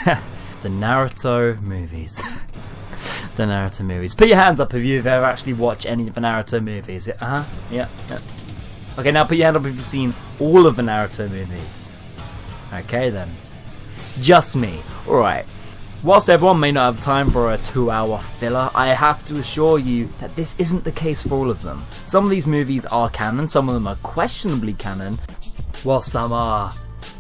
The Naruto movies. The Naruto movies. Put your hands up if you've ever actually watched any of the Naruto movies. Yeah. Okay, now put your hand up if you've seen all of the Naruto movies. Okay then. Just me. Alright. Whilst everyone may not have time for a 2-hour filler, I have to assure you that this isn't the case for all of them. Some of these movies are canon, some of them are questionably canon, while some are,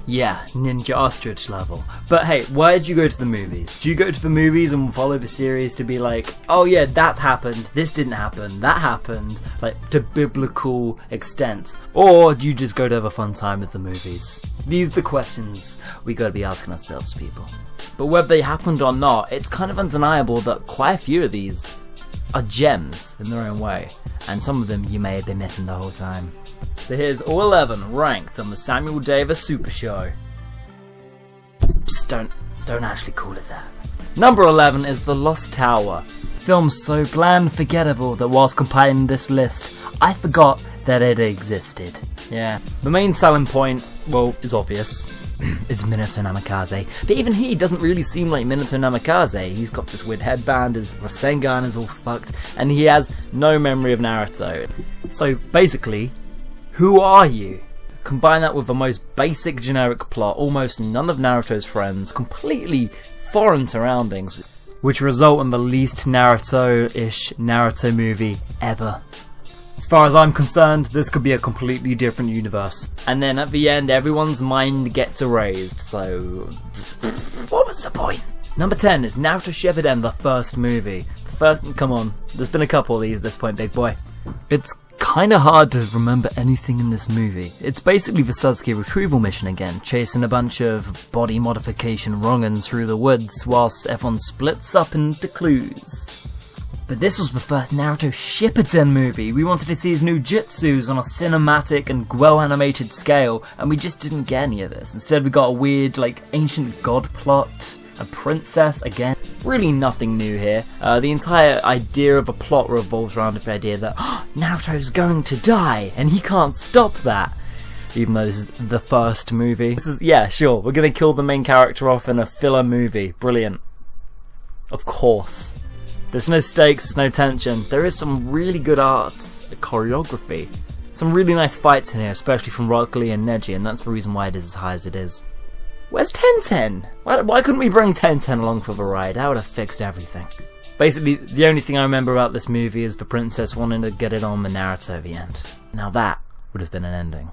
yeah, Ninja Ostrich level. But hey, why did you go to the movies? Do you go to the movies and follow the series to be like, oh yeah, that happened, this didn't happen, that happened, like to biblical extents? Or do you just go to have a fun time with the movies? These are the questions we gotta be asking ourselves, people. But whether they happened or not, it's kind of undeniable that quite a few of these are gems in their own way, and some of them you may have been missing the whole time. So here's all 11 ranked on the Samuel Davis Super Show. Oops, don't actually call it that. Number 11 is The Lost Tower. Film so bland forgettable that whilst compiling this list, I forgot that it existed. Yeah, the main selling point, well, is obvious. It's Minato Namikaze, but even he doesn't really seem like Minato Namikaze. He's got this weird headband, his Rasengan is all fucked, and he has no memory of Naruto. So basically, who are you? Combine that with the most basic generic plot, almost none of Naruto's friends, completely foreign surroundings, which result in the least Naruto-ish Naruto movie ever. As far as I'm concerned, this could be a completely different universe. And then at the end, everyone's mind gets erased, so what was the point? Number 10 is Naruto Shippuden, the first movie. The first, come on, there's been a couple of these at this point, big boy. It's kinda hard to remember anything in this movie. It's basically the Sasuke retrieval mission again, chasing a bunch of body modification wrong'uns through the woods whilst everyone splits up into clues. But this was the first Naruto Shippuden movie. We wanted to see his new jutsus on a cinematic and well-animated scale, and we just didn't get any of this. Instead we got a weird, like, ancient god plot, a princess again. Really nothing new here. The entire idea of a plot revolves around the idea that Naruto's going to die, and he can't stop that. Even though this is the first movie. This is, yeah, sure, we're gonna kill the main character off in a filler movie. Brilliant. Of course. There's no stakes, there's no tension. There is some really good art, choreography. Some really nice fights in here, especially from Rock Lee and Neji, and that's the reason why it is as high as it is. Where's Tenten? Why couldn't we bring Tenten along for the ride? That would have fixed everything. Basically, the only thing I remember about this movie is the princess wanting to get it on with Naruto at the end. Now that would have been an ending.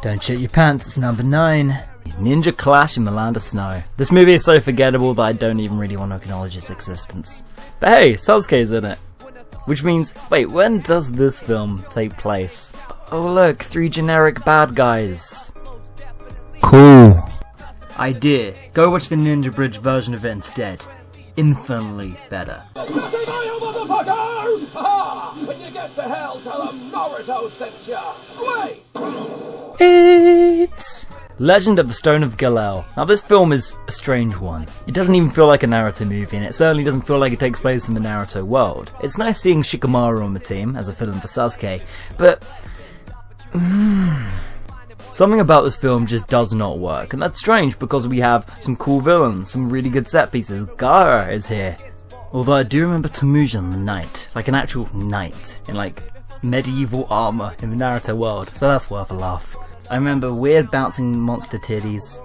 Don't shit your pants, it's number 9. Ninja Clash in the Land of Snow. This movie is so forgettable that I don't even really want to acknowledge its existence. But hey, Sasuke's in it. Which means, wait, when does this film take place? Oh look, 3 generic bad guys. Cool. Idea, go watch the Ninja Bridge version of it instead. Infinitely better. When you get to hell, tell them Naruto sent ya. It's Legend of the Stone of Galel. Now this film is a strange one. It doesn't even feel like a Naruto movie, and it certainly doesn't feel like it takes place in the Naruto world. It's nice seeing Shikamaru on the team as a villain for Sasuke, but something about this film just does not work, and that's strange because we have some cool villains, some really good set pieces. Gaara is here. Although I do remember Temujin the knight, like an actual knight in like medieval armor in the Naruto world, so that's worth a laugh. I remember weird bouncing monster titties.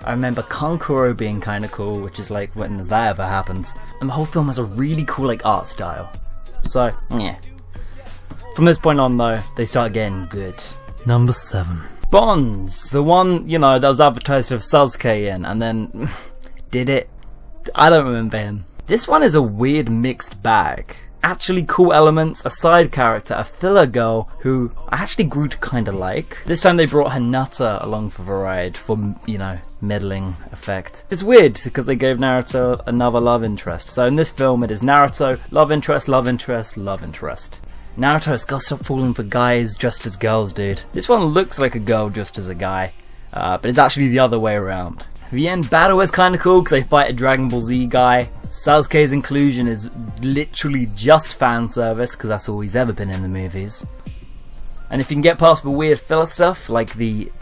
I remember Kankuro being kinda cool, which is like, when has that ever happened? And the whole film has a really cool like art style. So, yeah. From this point on though, they start getting good. Number 7. Bonds! The one, you know, that was advertised with Sasuke in, and then did it? I don't remember him. This one is a weird mixed bag. Actually cool elements, a side character, a filler girl who I actually grew to kinda like. This time they brought Hinata along for the ride for, you know, meddling effect. It's weird because they gave Naruto another love interest. So in this film it is Naruto, love interest, love interest, love interest. Naruto's gotta stop falling for guys dressed as girls, dude. This one looks like a girl dressed as a guy, but it's actually the other way around. The end battle is kinda cool because they fight a Dragon Ball Z guy. Sasuke's inclusion is literally just fan service because that's all he's ever been in the movies. And if you can get past the weird filler stuff like the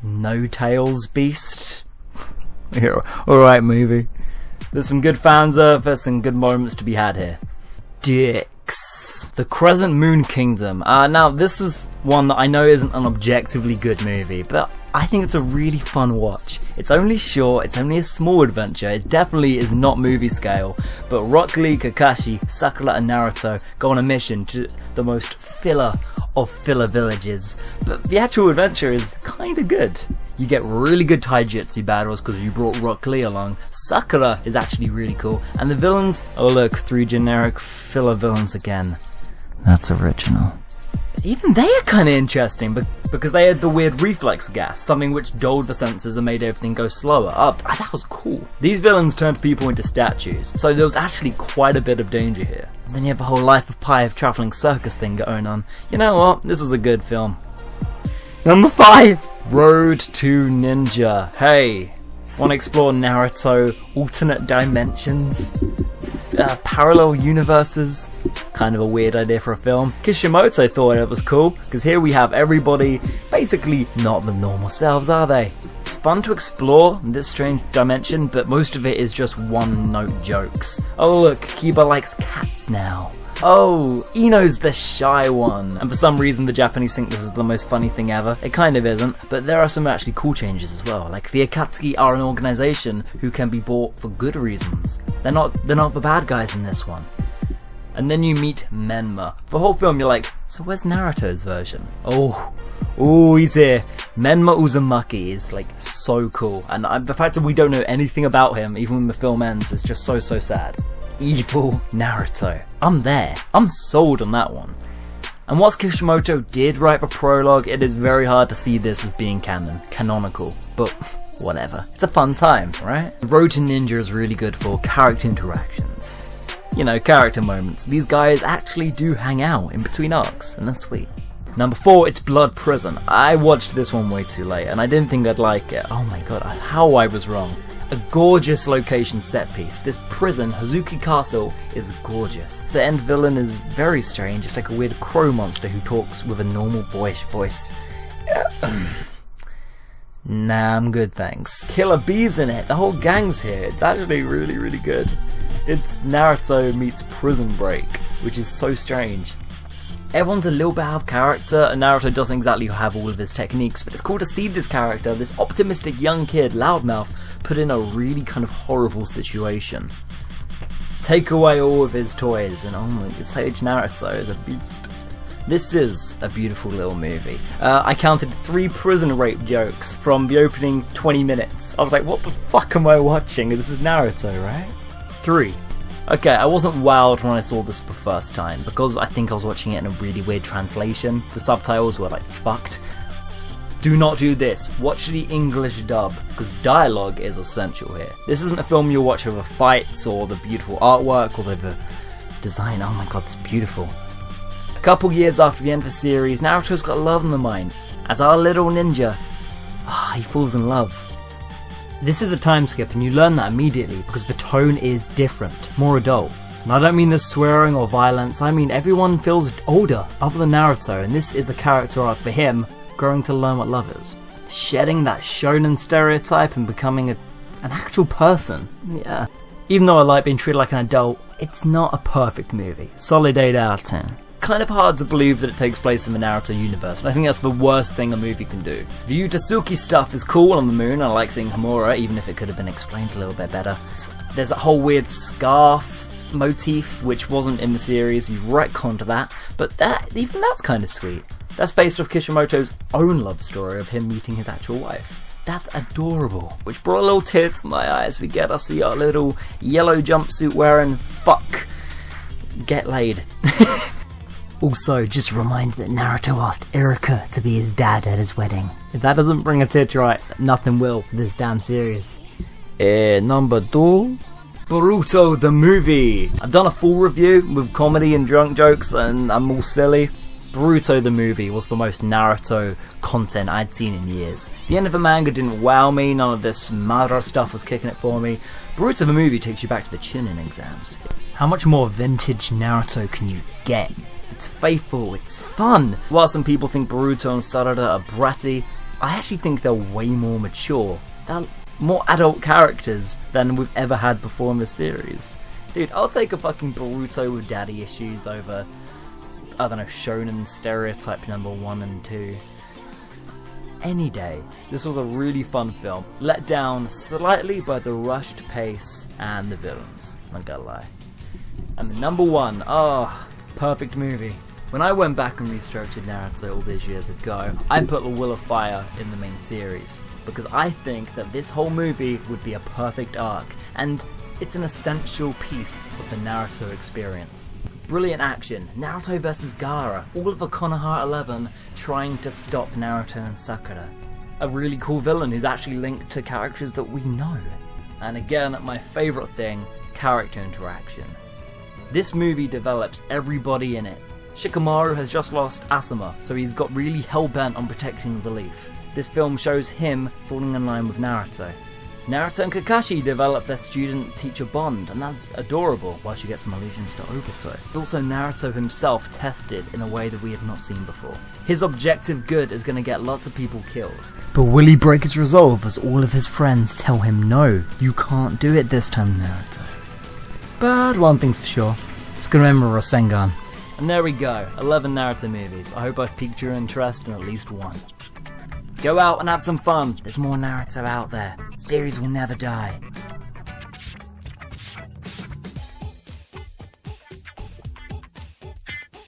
No Tails Beast, alright movie. There's some good fan service and good moments to be had here. Dicks. The Crescent Moon Kingdom. Now this is one that I know isn't an objectively good movie, but I think it's a really fun watch. It's only short, it's only a small adventure, it definitely is not movie scale, but Rock Lee, Kakashi, Sakura and Naruto go on a mission to the most filler of filler villages, but the actual adventure is kinda good. You get really good taijutsu battles because you brought Rock Lee along. Sakura is actually really cool, and the villains, oh look, 3 generic filler villains again. That's original. Even they are kinda interesting, because they had the weird reflex gas, something which dulled the senses and made everything go slower. That was cool. These villains turned people into statues, so there was actually quite a bit of danger here. And then you have the whole Life of Pi of travelling circus thing going on. You know what? This is a good film. Number 5! Road to Ninja. Hey, wanna explore Naruto, alternate dimensions, parallel universes? Kind of a weird idea for a film. Kishimoto thought it was cool, because here we have everybody basically not the normal selves, are they? It's fun to explore this strange dimension, but most of it is just one-note jokes. Oh look, Kiba likes cats now. Oh, Ino's the shy one. And for some reason the Japanese think this is the most funny thing ever. It kind of isn't, but there are some actually cool changes as well. Like the Akatsuki are an organization who can be bought for good reasons. They're not the bad guys in this one. And then you meet Menma. For the whole film you're like, so where's Naruto's version? Oh, he's here. Menma Uzumaki is like so cool. And the fact that we don't know anything about him, even when the film ends, is just so sad. Evil Naruto. I'm there. I'm sold on that one. And whilst Kishimoto did write the prologue, it is very hard to see this as being canonical. But whatever. It's a fun time, right? Road to Ninja is really good for character interactions. You know, character moments. These guys actually do hang out in between arcs, and that's sweet. Number 4, it's Blood Prison. I watched this one way too late, and I didn't think I'd like it. Oh my god, how I was wrong. A gorgeous location set piece. This prison, Hazuki Castle, is gorgeous. The end villain is very strange. It's like a weird crow monster who talks with a normal boyish voice. Nah, I'm good, thanks. Killer Bee's in it. The whole gang's here. It's actually really good. It's Naruto meets Prison Break, which is so strange. Everyone's a little bit out of character, and Naruto doesn't exactly have all of his techniques, but it's cool to see this character, this optimistic young kid, Loudmouth, put in a really kind of horrible situation. Take away all of his toys, and oh my god, Sage Naruto is a beast. This is a beautiful little movie. I counted 3 prison rape jokes from the opening 20 minutes. I was like, what the fuck am I watching? This is Naruto, right? 3. Okay, I wasn't wowed when I saw this the first time, because I think I was watching it in a really weird translation. The subtitles were like fucked. Do not do this. Watch the English dub, because dialogue is essential here. This isn't a film you'll watch over fights, or the beautiful artwork, or the design. Oh my god, it's beautiful. A couple years after the end of the series, Naruto's got love on the mind. As our little ninja, he falls in love. This is a time skip, and you learn that immediately because the tone is different, more adult. And I don't mean the swearing or violence, I mean everyone feels older, other than Naruto, and this is a character arc for him, growing to learn what love is. Shedding that shonen stereotype and becoming an actual person. Yeah. Even though I like being treated like an adult, it's not a perfect movie. Solid 8 out of 10. Kind of hard to believe that it takes place in the Naruto universe, and I think that's the worst thing a movie can do. The Utasuki stuff is cool on the moon, I like seeing Homura, even if it could have been explained a little bit better. There's that whole weird scarf motif, which wasn't in the series, you've retconned that, but even that's kind of sweet. That's based off Kishimoto's own love story of him meeting his actual wife. That's adorable. Which brought a little tear to my eyes. We get to see our little yellow jumpsuit wearing fuck get laid. Also, just a reminder that Naruto asked Iruka to be his dad at his wedding. If that doesn't bring a tear to your eye, nothing will for this damn series. Number 2. Boruto the movie. I've done a full review with comedy and drunk jokes, and I'm all silly. Boruto the movie was the most Naruto content I'd seen in years. The end of the manga didn't wow me, none of this Madara stuff was kicking it for me. Boruto the movie takes you back to the Chunin exams. How much more vintage Naruto can you get? It's faithful, it's fun. While some people think Boruto and Sarada are bratty, I actually think they're way more mature. They're more adult characters than we've ever had before in the series. Dude, I'll take a fucking Boruto with daddy issues over, I don't know, shonen stereotype number 1 and 2. Any day. This was a really fun film, let down slightly by the rushed pace and the villains, not gonna lie. And number 1, perfect movie. When I went back and restructured Naruto all these years ago, I put The Will of Fire in the main series, because I think that this whole movie would be a perfect arc, and it's an essential piece of the Naruto experience. Brilliant action, Naruto vs Gaara, all of the Konoha 11 trying to stop Naruto and Sakura. A really cool villain who's actually linked to characters that we know. And again, my favourite thing, character interaction. This movie develops everybody in it. Shikamaru has just lost Asuma, so he's got really hell-bent on protecting the leaf. This film shows him falling in line with Naruto. Naruto and Kakashi develop their student-teacher bond, and that's adorable, while she gets some allusions to Obito. Also, Naruto himself tested in a way that we had not seen before. His objective good is going to get lots of people killed. But will he break his resolve as all of his friends tell him, no, you can't do it this time, Naruto? But one thing's for sure, he's going to remember Rasengan. And there we go, 11 Naruto movies. I hope I've piqued your interest in at least one. Go out and have some fun. There's more Naruto out there. The series will never die.